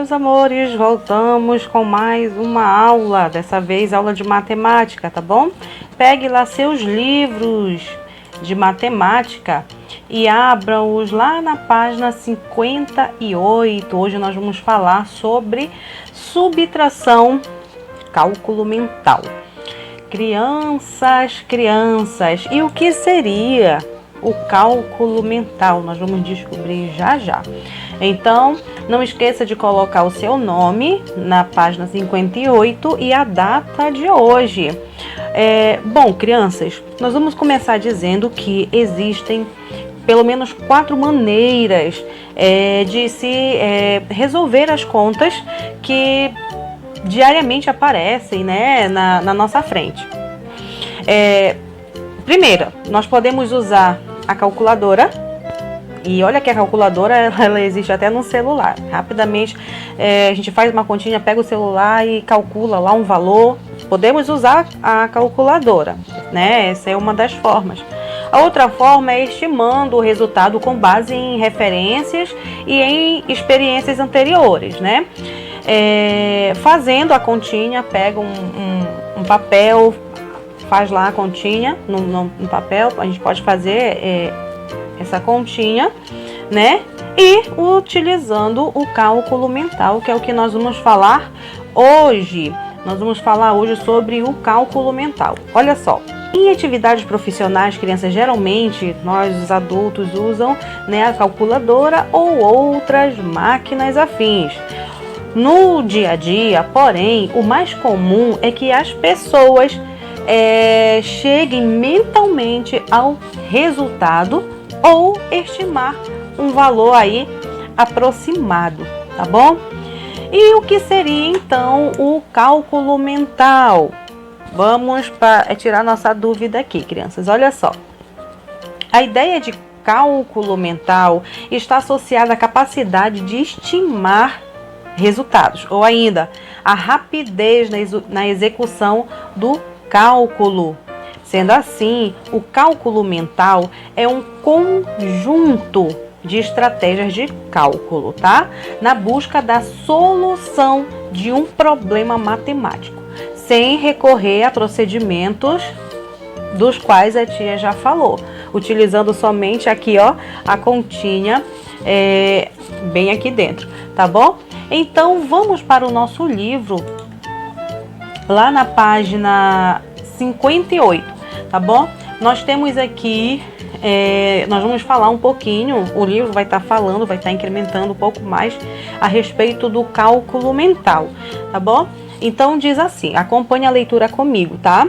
meus amores, voltamos com mais uma aula, dessa vez aula de matemática, tá bom? Pegue lá seus livros de matemática e abram-os lá na página 58. Hoje nós vamos falar sobre subtração, cálculo mental. Crianças, e o que seria o cálculo mental? Nós vamos descobrir já já. Então, não esqueça de colocar o seu nome na página 58 e a data de hoje. Bom, crianças, nós vamos começar dizendo que existem pelo menos 4 maneiras de se resolver as contas que diariamente aparecem, né, na nossa frente. Primeiro, nós podemos usar a calculadora. E olha que a calculadora ela existe até no celular. Rapidamente a gente faz uma continha, pega o celular e calcula lá um valor. Podemos usar a calculadora, né? Essa é uma das formas. A outra forma é estimando o resultado com base em referências e em experiências anteriores, né? Fazendo a continha, pega um papel, faz lá a continha no papel. A gente pode fazer essa continha, né? E utilizando o cálculo mental, que é o que nós vamos falar hoje. Nós vamos falar hoje sobre o cálculo mental. Olha só, em atividades profissionais, crianças, geralmente nós, os adultos, usam, né, a calculadora ou outras máquinas afins. No dia a dia, porém, o mais comum é que as pessoas cheguem mentalmente ao resultado ou estimar um valor aí aproximado, tá bom? E o que seria então o cálculo mental? Vamos tirar nossa dúvida aqui, crianças. Olha só, a ideia de cálculo mental está associada à capacidade de estimar resultados, ou ainda a rapidez na execução do cálculo. Sendo assim, o cálculo mental é um conjunto de estratégias de cálculo, tá? Na busca da solução de um problema matemático, sem recorrer a procedimentos dos quais a tia já falou, utilizando somente aqui, ó, a continha bem aqui dentro, tá bom? Então, vamos para o nosso livro, lá na página 58. Tá bom? Nós temos aqui, nós vamos falar um pouquinho, o livro vai estar falando, vai estar incrementando um pouco mais a respeito do cálculo mental, tá bom? Então diz assim, acompanhe a leitura comigo, tá?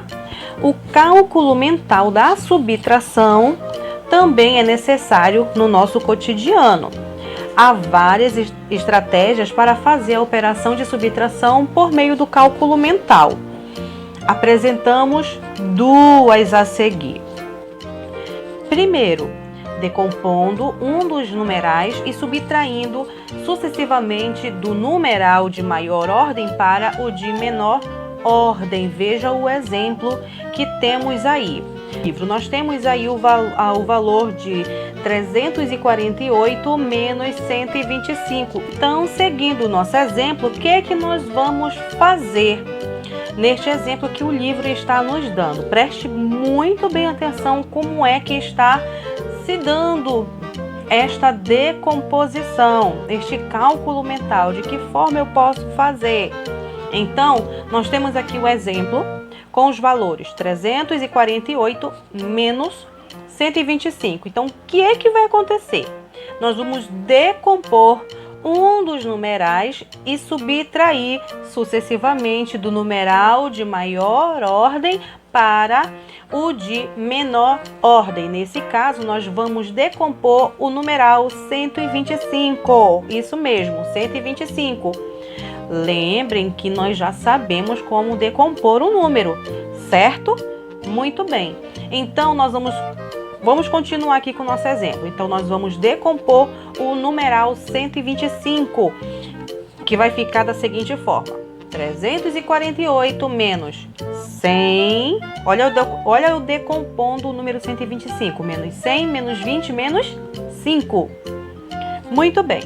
O cálculo mental da subtração também é necessário no nosso cotidiano. Há várias estratégias para fazer a operação de subtração por meio do cálculo mental. Apresentamos duas a seguir. Primeiro, decompondo um dos numerais e subtraindo sucessivamente do numeral de maior ordem para o de menor ordem. Veja o exemplo que temos aí. No livro nós temos aí o valor de 348 menos 125. Então, seguindo o nosso exemplo, o que é que nós vamos fazer? Neste exemplo que o livro está nos dando, preste muito bem atenção como é que está se dando esta decomposição, este cálculo mental, de que forma eu posso fazer. Então, nós temos aqui o exemplo com os valores 348 menos 125. Então, o que é que vai acontecer? Nós vamos decompor um dos numerais e subtrair sucessivamente do numeral de maior ordem para o de menor ordem. Nesse caso, nós vamos decompor o numeral 125. Isso mesmo, 125. Lembrem que nós já sabemos como decompor um número, certo? Muito bem. Então, nós vamos continuar aqui com o nosso exemplo. Então, nós vamos decompor o numeral 125, que vai ficar da seguinte forma. 348 menos 100. Olha eu decompondo o número 125. Menos 100, menos 20, menos 5. Muito bem.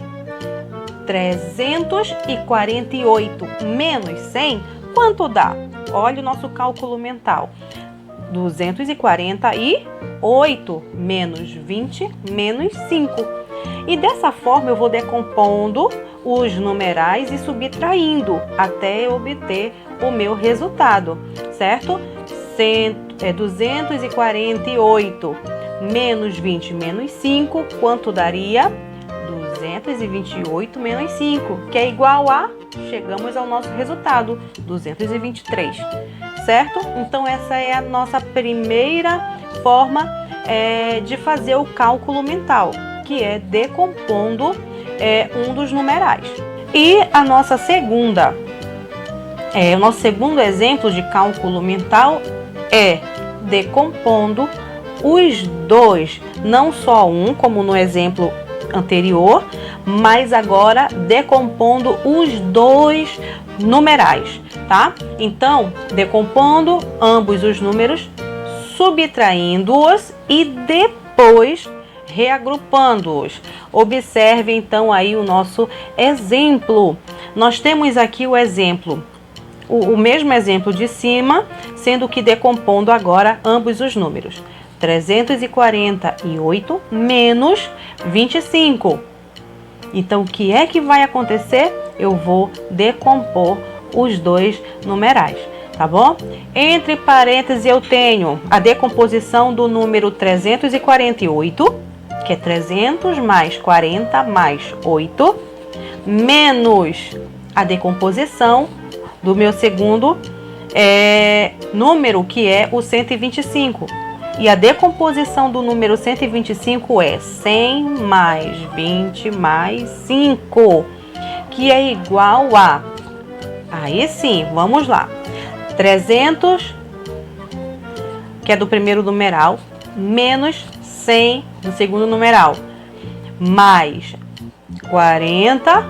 348 menos 100, quanto dá? Olha o nosso cálculo mental. 248 menos 20 menos 5. E dessa forma eu vou decompondo os numerais e subtraindo até eu obter o meu resultado, certo? 248 menos 20 menos 5, quanto daria? 228 menos 5, que é igual a, chegamos ao nosso resultado, 223, certo? Então essa é a nossa primeira forma de fazer o cálculo mental, que é decompondo um dos numerais. E a nossa segunda, o nosso segundo exemplo de cálculo mental é decompondo os dois, não só um, como no exemplo anterior, mas agora decompondo os dois numerais, tá? Então, decompondo ambos os números, subtraindo-os e depois reagrupando-os. Observe então aí o nosso exemplo. Nós temos aqui o exemplo, o mesmo exemplo de cima, sendo que decompondo agora ambos os números. 348 menos 25. Então, o que é que vai acontecer? Eu vou decompor os dois numerais, tá bom? Entre parênteses eu tenho a decomposição do número 348, que é 300 mais 40 mais 8, menos a decomposição do meu segundo número, que é o 125. E a decomposição do número 125 é 100 mais 20 mais 5, que é igual a... Aí sim, vamos lá. 300, que é do primeiro numeral, menos 100 do segundo numeral, mais 40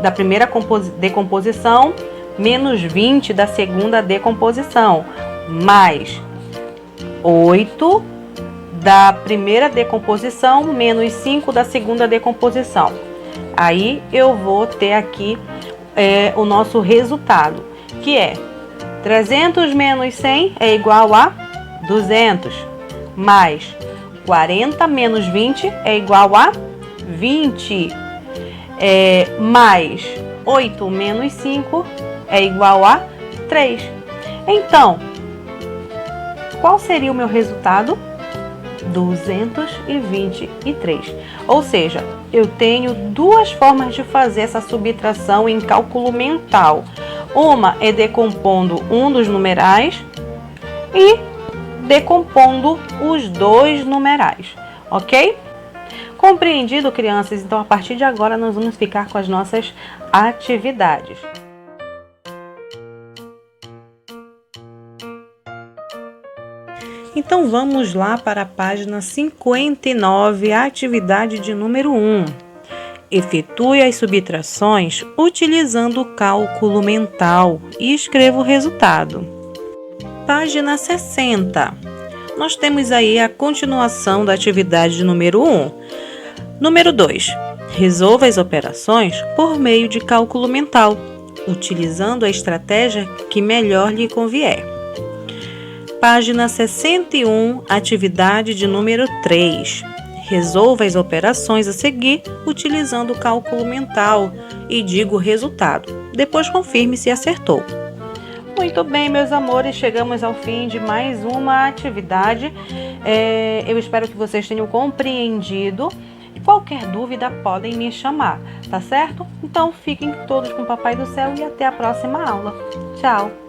da primeira decomposição, menos 20 da segunda decomposição, mais 8 da primeira decomposição, menos 5 da segunda decomposição. Aí eu vou ter aqui o nosso resultado, que é 300 menos 100 é igual a 200, mais 40 menos 20 é igual a 20, mais 8 menos 5 é igual a 3. Então, qual seria o meu resultado? 223. Ou seja, eu tenho duas formas de fazer essa subtração em cálculo mental. Uma é decompondo um dos numerais e decompondo os dois numerais, ok? Compreendido, crianças? Então, a partir de agora, nós vamos ficar com as nossas atividades. Então, vamos lá para a página 59, atividade de número 1. Efetue as subtrações utilizando o cálculo mental e escreva o resultado. Página 60. Nós temos aí a continuação da atividade de número 1. Número 2. Resolva as operações por meio de cálculo mental, utilizando a estratégia que melhor lhe convier. Página 61, atividade de número 3. Resolva as operações a seguir utilizando o cálculo mental e diga o resultado. Depois confirme se acertou. Muito bem, meus amores, chegamos ao fim de mais uma atividade. Eu espero que vocês tenham compreendido. Qualquer dúvida podem me chamar, tá certo? Então fiquem todos com o Papai do Céu e até a próxima aula. Tchau!